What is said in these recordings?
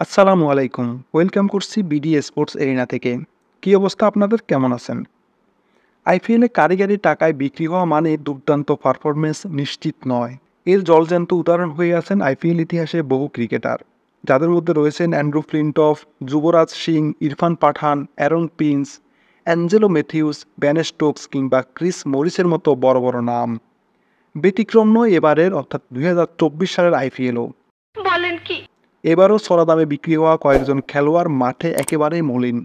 আসসালামু আলাইকুম। ওয়েলকাম করছি বিডি স্পোর্টস এরিনা থেকে। কী অবস্থা আপনাদের? কেমন আছেন? আইপিএলে কারিগরি টাকায় বিক্রি হওয়া মানে দুর্দান্ত পারফরম্যান্স নিশ্চিত নয়। এর জলজ্যান্ত উদাহরণ হয়ে আছেন আইপিএল ইতিহাসে বহু ক্রিকেটার, যাদের মধ্যে রয়েছেন Andrew Flintoff, Yuvraj Singh, Irfan Pathan, Aaron Prince, Angelo Mathews, Ben Stokes কিংবা ক্রিস মরিসের মতো বড় বড় নাম। ব্যতিক্রম নয় এবারের অর্থাৎ 2024 সালের আইপিএলও। বলেন কি? এবারও চড়া দামে বিক্রি হওয়া কয়েকজন খেলোয়াড় মাঠে একেবারেই মলিন।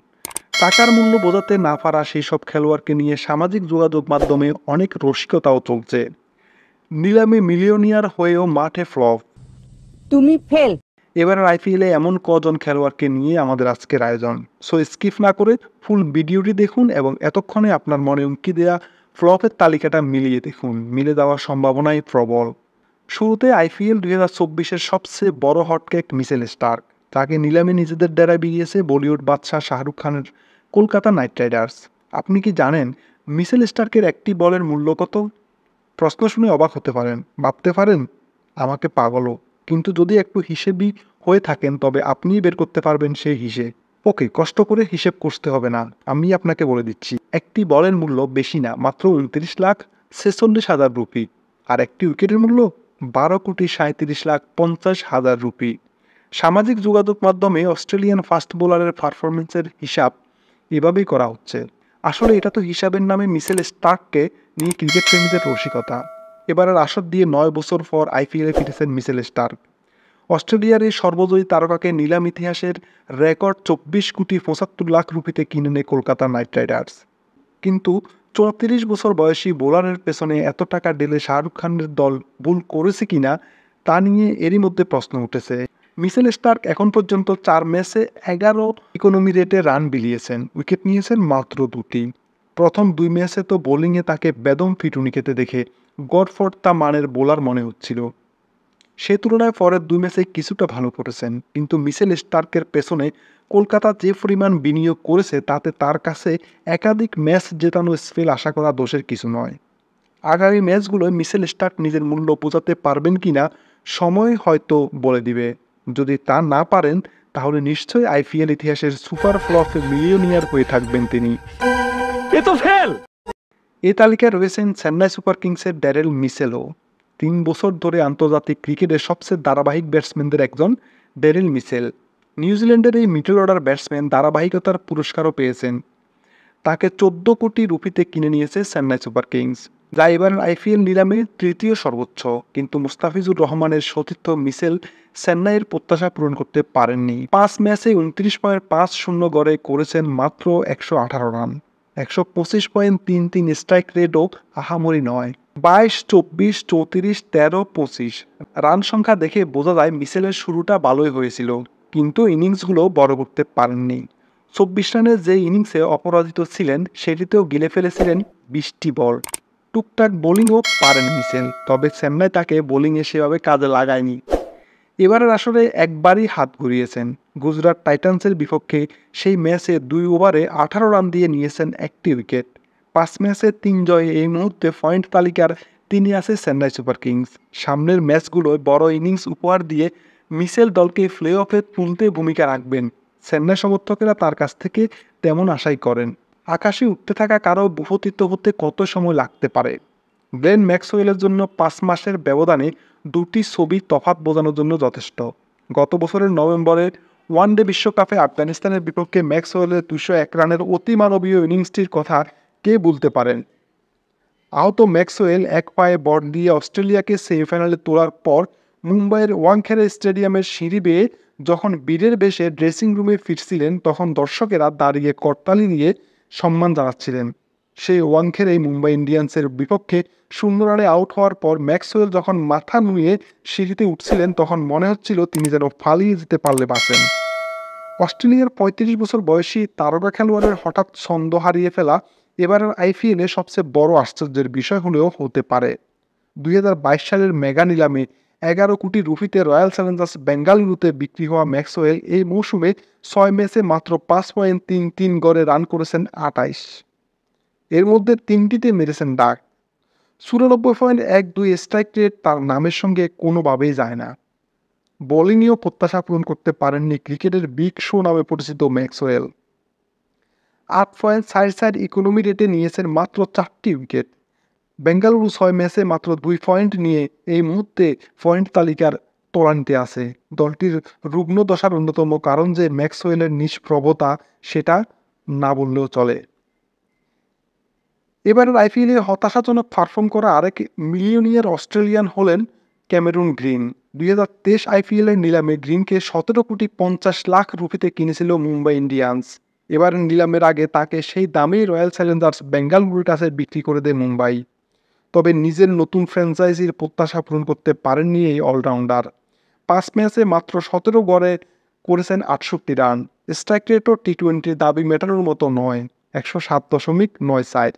টাকার মূল্য বোঝাতে না পারা সেই সব খেলোয়াড়কে নিয়ে সামাজিক যোগাযোগ মাধ্যমে অনেক রসিকতাও চলছে। নিলামে মিলিয়নিয়ার হয়েও মাঠে ফ্লপ। তুমি ফেল। এবারের আইপিএলে এমন কজন খেলোয়াড়কে নিয়ে আমাদের আজকের আয়োজন। সো স্কিপ না করে ফুল ভিডিওটি দেখুন এবং এতক্ষণে আপনার মনে উঁকি দেওয়া ফ্লপের তালিকাটা মিলিয়ে দেখুন। মিলে যাওয়ার সম্ভাবনাই প্রবল। শুরুতে আইপিএল 2024-এর সবচেয়ে বড় হটকেক মিচেল স্টার্ক। তাকে নিলামে নিজেদের ডেরায় বিড়িয়েছে বলিউড বাদশাহ শাহরুখ খানের কলকাতা নাইট রাইডার্স। আপনি কি জানেন মিচেল স্টার্কের একটি বলের মূল্য কত? প্রশ্ন শুনে অবাক হতে পারেন, ভাবতে পারেন আমাকে পাগলও। কিন্তু যদি একটু হিসেবই হয়ে থাকেন তবে আপনিই বের করতে পারবেন সেই হিসেব। ওকে, কষ্ট করে হিসেব করতে হবে না, আমি আপনাকে বলে দিচ্ছি। একটি বলের মূল্য বেশি না, মাত্র 29,46,000 রুপি। আর একটি উইকেটের মূল্য 12,37,50,000 রুপি। সামাজিক যোগাযোগ মাধ্যমে অস্ট্রেলিয়ান ফাস্ট বোলারের পারফরমেন্সের হিসাব এভাবেই করা হচ্ছে। আসলে এটা তো হিসাবের নামে মিচেল স্টার্ককে নিয়ে ক্রিকেট প্রেমীদের রসিকতা। এবারের আসর দিয়ে 9 বছর পর আইপিএলে ফিরেছেন মিচেল স্টার্ক। অস্ট্রেলিয়ার এই সর্বজয়ী তারকাকে নিলাম ইতিহাসের রেকর্ড 24,75,00,000 রুপিতে কিনে নেয় কলকাতা নাইট রাইডার্স। কিন্তু 34 বছর বয়সী বোলারের পেছনে এত টাকা ঢেলে শাহরুখ খানের দল ভুল করেছে কিনা তা নিয়ে এরই মধ্যে প্রশ্ন উঠেছে। মিচেল স্টার্ক এখন পর্যন্ত 4 ম্যাচে 11 ইকোনমি রেটে রান বিলিয়েছেন, উইকেট নিয়েছেন মাত্র 2টি। প্রথম 2 ম্যাচে তো বোলিংয়ে তাকে বেদম পিটুনি খেতে দেখে গডফর্তা মানের বোলার মনে হচ্ছিল। সে তুলনায় পরের 2 ম্যাচে কিছুটা ভালো করেছেন, কিন্তু মিচেল স্টার্কের পেছনে কলকাতা যে পরিমাণ বিনিয়োগ করেছে তাতে তার কাছে একাধিক ম্যাচ জেতানো স্পেল আশা করা দোষের কিছু নয়। আগামী ম্যাচগুলোয় মিচেল স্টার্ক নিজের মূল্য বোঝাতে পারবেন কিনা সময় হয়তো বলে দিবে। যদি তা না পারেন তাহলে নিশ্চয়ই আইপিএল ইতিহাসের সুপার ফ্লপ মিলিয়নিয়ার হয়ে থাকবেন তিনি। এ তো ফেল। এই তালিকায় রয়েছেন চেন্নাই সুপার কিংসের ড্যারেল মিচেলও। 3 বছর ধরে আন্তর্জাতিক ক্রিকেটের সবচেয়ে ধারাবাহিক ব্যাটসম্যানদের একজন ড্যারেল মিচেল। নিউজিল্যান্ডের এই মিডল অর্ডার ব্যাটসম্যান ধারাবাহিকতার পুরস্কারও পেয়েছেন। তাকে 14 কোটি রুপিতে কিনে নিয়েছে চেন্নাই সুপার কিংস, যা এবার আইপিএল নিলামে তৃতীয় সর্বোচ্চ। কিন্তু মুস্তাফিজুর রহমানের সতীর্থ মিচেল চেন্নাইয়ের প্রত্যাশা পূরণ করতে পারেননি। 5 ম্যাচে 29.50 গড়ে করেছেন মাত্র 118 রান। 125.33 স্ট্রাইক রেটও আহামরি নয়। 22, 24, 34, 13, 25 রান সংখ্যা দেখে বোঝা যায় মিচেলের শুরুটা ভালোই হয়েছিল, কিন্তু ইনিংসগুলো বড় করতে পারেননি। 24 রানের যে ইনিংসে অপরাজিত ছিলেন সেটিতেও গিলে ফেলেছিলেন 20টি বল। টুকটাক বোলিংও পারেন মিচেল, তবে চেন্নাই তাকে বোলিংয়ে সেভাবে কাজে লাগায়নি। এবারের আসরে একবারই হাত ঘুরিয়েছেন। গুজরাট টাইটান্সের বিপক্ষে সেই ম্যাচে 2 ওভারে 18 রান দিয়ে নিয়েছেন একটি উইকেট। 5 ম্যাচে 3 জয়ে এই মুহূর্তে পয়েন্ট তালিকার 3-এ আছে চেন্নাই সুপার কিংস। সামনের ম্যাচগুলোয় বড় ইনিংস উপহার দিয়ে মিচেল দলকে প্লে অফে তুলতে ভূমিকা রাখবেন। চেন্নাই সমর্থকেরা তার কাছ থেকে তেমন আশাই করেন। আকাশে উঠতে থাকা কারো ভূপতিত হতে কত সময় লাগতে পারে? গ্লেন ম্যাক্সওয়েলের জন্য 5 মাসের ব্যবধানে 2টি ছবি তফাৎ বোঝানোর জন্য যথেষ্ট। গত বছরের নভেম্বরে ওয়ানডে বিশ্বকাপে আফগানিস্তানের বিপক্ষে ম্যাক্সওয়েলের 201 রানের অতিমানবীয় ইনিংসটির কথা কে ভুলতে পারেন? আহত ম্যাক্সওয়েল এক পায়ে বল দিয়ে অস্ট্রেলিয়াকে সেমিফাইনালে তোলার পর মুম্বাইয়ের ওয়াংখেড়ে স্টেডিয়ামের সিঁড়ি বেয়ে যখন বীরের বেশে ড্রেসিং রুমে ফিরছিলেন তখন দর্শকেরা দাঁড়িয়ে করতালি দিয়ে সম্মান জানাচ্ছিলেন। সেই ওয়াংখেড়েই মুম্বাই ইন্ডিয়ান্সের বিপক্ষে 0 রানে আউট হওয়ার পর ম্যাক্সওয়েল যখন মাথা নুয়ে সিঁড়িতে উঠছিলেন তখন মনে হচ্ছিল তিনি যেন পালিয়ে যেতে পারলে বাঁচেন। অস্ট্রেলিয়ার 35 বছর বয়সী তারকা খেলোয়াড়ের হঠাৎ ছন্দ হারিয়ে ফেলা এবারের আইপিএলে সবচেয়ে বড় আশ্চর্যের বিষয় হলেও হতে পারে। 2022 সালের মেগা নিলামে 11 কোটি রুপিতে রয়্যাল চ্যালেঞ্জার্স বেঙ্গালুরুতে বিক্রি হওয়া ম্যাক্সওয়েল এই মৌসুমে 6 ম্যাচে মাত্র 5.33 গড়ে রান করেছেন 28। এর মধ্যে 3টিতে মেরেছেন ডাক। 94.12 স্ট্রাইক রেট তার নামের সঙ্গে কোনোভাবেই যায় না। বোলিংয়েও প্রত্যাশা পূরণ করতে পারেননি ক্রিকেটের বিগ শো নামে পরিচিত ম্যাক্সওয়েল। 8.6 ইকোনমি রেটে নিয়েছেন মাত্র 4টি উইকেট। বেঙ্গালুরু 6 ম্যাচে মাত্র 2 পয়েন্ট নিয়ে এই মুহূর্তে পয়েন্ট তালিকার তলানিতে আছে। দলটির রুগ্ন দশার অন্যতম কারণ যে ম্যাক্সওয়েলের নিষ্প্রভতা, সেটা না বললেও চলে। এবারের আইপিএলে হতাশাজনক পারফর্ম করা আরেক মিলিয়নিয়ার অস্ট্রেলিয়ান হলেন ক্যামেরুন গ্রিন। 2023 আইপিএলের নিলামে গ্রিনকে 17.50 কোটি রুপিতে কিনেছিল মুম্বাই ইন্ডিয়ান্স। এবার নিলামের আগে তাকে সেই দামেই রয়্যাল চ্যালেঞ্জার্স বেঙ্গালুরুর কাছে বিক্রি করে দেয় মুম্বাই। তবে নিজের নতুন ফ্র্যাঞ্চাইজির প্রত্যাশা পূরণ করতে পারেননি এই অলরাউন্ডার। 5 ম্যাচে মাত্র 17 গড়ে করেছেন 68 রান। স্ট্রাইক রেটও টি-20 দাবি মেটানোর মতো নয়, 107.94।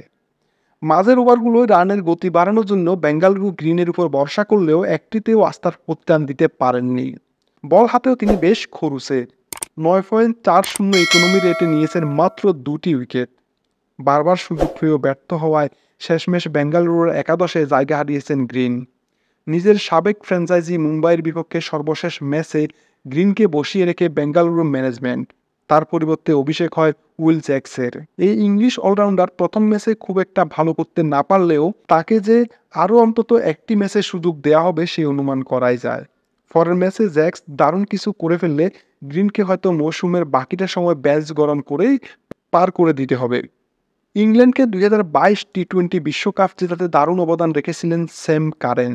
মাঝের ওভারগুলোয় রানের গতি বাড়ানোর জন্য বেঙ্গালুরু গ্রিনের উপর ভরসা করলেও একটিতেও আস্থার প্রতিদান দিতে পারেননি। বল হাতেও তিনি বেশ খরুসে। 9.40 ইকোনমি রেটে নিয়েছেন মাত্র 2টি উইকেট। বারবার সুযোগ পেয়েও ব্যর্থ হওয়ায় শেষমেশ বেঙ্গালুরুর একাদশে জায়গা হারিয়েছেন গ্রিন। নিজের সাবেক ফ্র্যাঞ্চাইজি মুম্বাইয়ের বিপক্ষে সর্বশেষ ম্যাচে গ্রিনকে বসিয়ে রেখে বেঙ্গালুরু ম্যানেজমেন্ট। তার পরিবর্তে অভিষেক হয় উইল জ্যাক্সের। এই ইংলিশ অলরাউন্ডার প্রথম ম্যাচে খুব একটা ভালো করতে না পারলেও তাকে যে আরও অন্তত একটি ম্যাচে সুযোগ দেওয়া হবে সেই অনুমান করাই যায়। পরের ম্যাচে জ্যাক্স দারুণ কিছু করে ফেললে গ্রিনকে হয়তো মৌসুমের বাকিটা সময় ব্যাচ গরম করেই পার করে দিতে হবে। ইংল্যান্ডকে 2022 টি-20 বিশ্বকাপ জেতাতে দারুণ অবদান রেখেছিলেন স্যাম কারেন।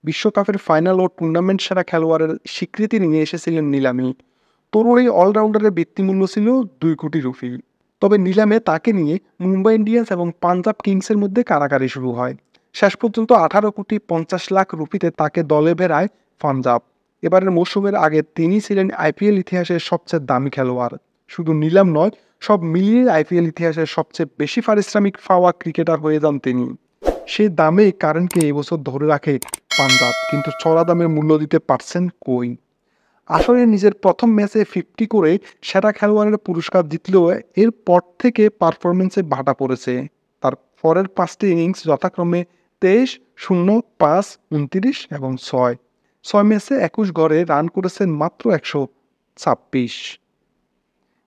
বিশ্বকাপের ফাইনাল ও টুর্নামেন্ট সেরা খেলোয়াড়ের স্বীকৃতি নিয়ে এসেছিলেন নিলামে। তরুণ এই অলরাউন্ডারের বৃত্তিমূল্য ছিল 2 কোটি রুপি। তবে নিলামে তাকে নিয়ে মুম্বাই ইন্ডিয়ান্স এবং পাঞ্জাব কিংসের মধ্যে কারাকারি শুরু হয়। শেষ পর্যন্ত 18.50 কোটি রুপিতে তাকে দলে বেড়ায় পাঞ্জাব। এবারের মৌসুমের আগে তিনি ছিলেন আইপিএল ইতিহাসের সবচেয়ে দামি খেলোয়াড়। শুধু নিলাম নয়, সব মিলিয়ে আইপিএল ইতিহাসের সবচেয়ে বেশি পারিশ্রমিক পাওয়া ক্রিকেটার হয়ে যান তিনি। সেই দামেই কারেনকে এবছর ধরে রাখে পাঞ্জাব, কিন্তু চড়া দামের মূল্য দিতে পারছেন কই। আসলে নিজের প্রথম ম্যাচে 50 করে সেরা খেলোয়াড়ের পুরস্কার জিতলেও এরপর থেকে পারফরমেন্সে ভাটা পড়েছে। তার পরের 5টি ইনিংস যথাক্রমে 23, 0, 5, 29 এবং 6। 6 ম্যাচে 21 গড়ে রান করেছেন মাত্র 126।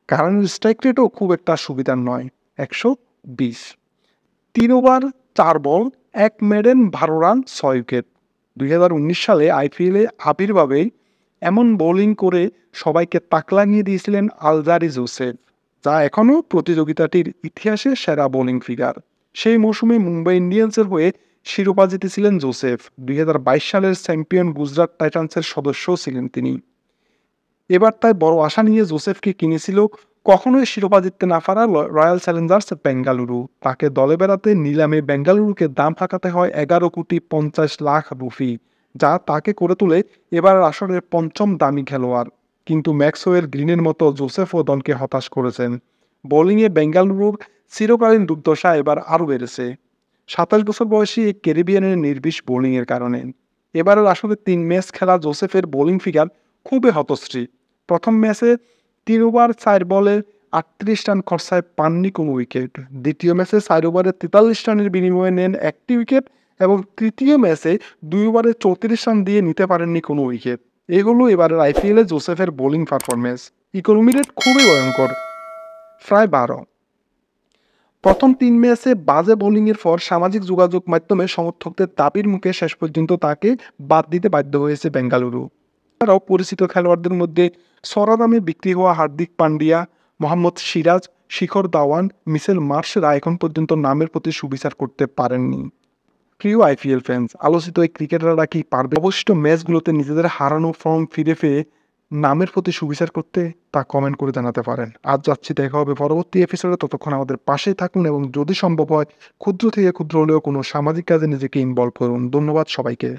কারণের স্ট্রাইক রেটও খুব একটা সুবিধার নয়, 120। 3 ওভার 4 বল 1 মেডেন 12 রান 6 উইকেট। 2019 সালে আইপিএলে আবির্ভাবেই এমন বোলিং করে সবাইকে তাক লাগিয়ে দিয়েছিলেন আলজারি জোসেফ, যা এখনও প্রতিযোগিতাটির ইতিহাসে সেরা বোলিং ফিগার। সেই মৌসুমে মুম্বাই ইন্ডিয়ান্সের হয়ে শিরোপা জিতেছিলেন জোসেফ। 2022 সালের চ্যাম্পিয়ন গুজরাট টাইটান্সের সদস্যও ছিলেন তিনি। এবার তাই বড় আশা নিয়ে জোসেফকে কিনেছিল কখনোই শিরোপা জিততে না পারা রয়্যাল চ্যালেঞ্জার্স বেঙ্গালুরু। তাকে দলে বেড়াতে নিলামে বেঙ্গালুরুকে দাম হাঁকাতে হয় 11.50 কোটি রুপি, যা তাকে করে তোলে এবার আসরের 5ম দামি খেলোয়াড়। কিন্তু ম্যাক্সওয়েল গ্রিনের মতো জোসেফও দলকে হতাশ করেছেন। বোলিংয়ে বেঙ্গালুরুর চিরকালীন দুর্দশা এবার আরও বেড়েছে 27 বছর বয়সী এই ক্যারিবিয়ানের নির্বিষ বোলিংয়ের কারণে। এবারের আসলে 3 ম্যাচ খেলা জোসেফের বোলিং ফিগার খুবই হতশ্রী। প্রথম ম্যাচে 3 ওভার 4 বলে 38 রান খরচায় পাননি কোনো উইকেট। দ্বিতীয় ম্যাচে 4 ওভারে 43 রানের বিনিময়ে নেন 1টি উইকেট এবং তৃতীয় ম্যাচে 2 ওভারে 34 রান দিয়ে নিতে পারেননি কোনো উইকেট। এগুলো এবারের আইপিএলে জোসেফের বোলিং পারফরমেন্স। ইকোনমি রেট খুবই ভয়ঙ্কর, প্রায় 12। প্রথম 3 ম্যাচে বাজে বোলিংয়ের পর সামাজিক যোগাযোগ মাধ্যমে সমর্থকদের দাবির মুখে শেষ পর্যন্ত তাকে বাদ দিতে বাধ্য হয়েছে বেঙ্গালুরু। এছাড়াও পরিচিত খেলোয়াড়দের মধ্যে চড়া দামে বিক্রি হওয়া হার্দিক পান্ডিয়া, মোহাম্মদ সিরাজ, শিখর ধাওয়ান, মিচেল মার্শরা এখন পর্যন্ত নামের প্রতি সুবিচার করতে পারেননি। প্রিয় আইপিএল ফ্যান্স, আলোচিত এই ক্রিকেটাররা কি পারবে অবশিষ্ট ম্যাচগুলোতে নিজেদের হারানো ফর্ম ফিরে পেয়ে নামের প্রতি সুবিচার করতে? তা কমেন্ট করে জানাতে পারেন। আজ যাচ্ছি, দেখা হবে পরবর্তী এপিসোডে। ততক্ষণ আমাদের পাশেই থাকুন এবং যদি সম্ভব হয় ক্ষুদ্র থেকে ক্ষুদ্র হলেও কোনো সামাজিক কাজে নিজেকে ইনভলভ করুন। ধন্যবাদ সবাইকে।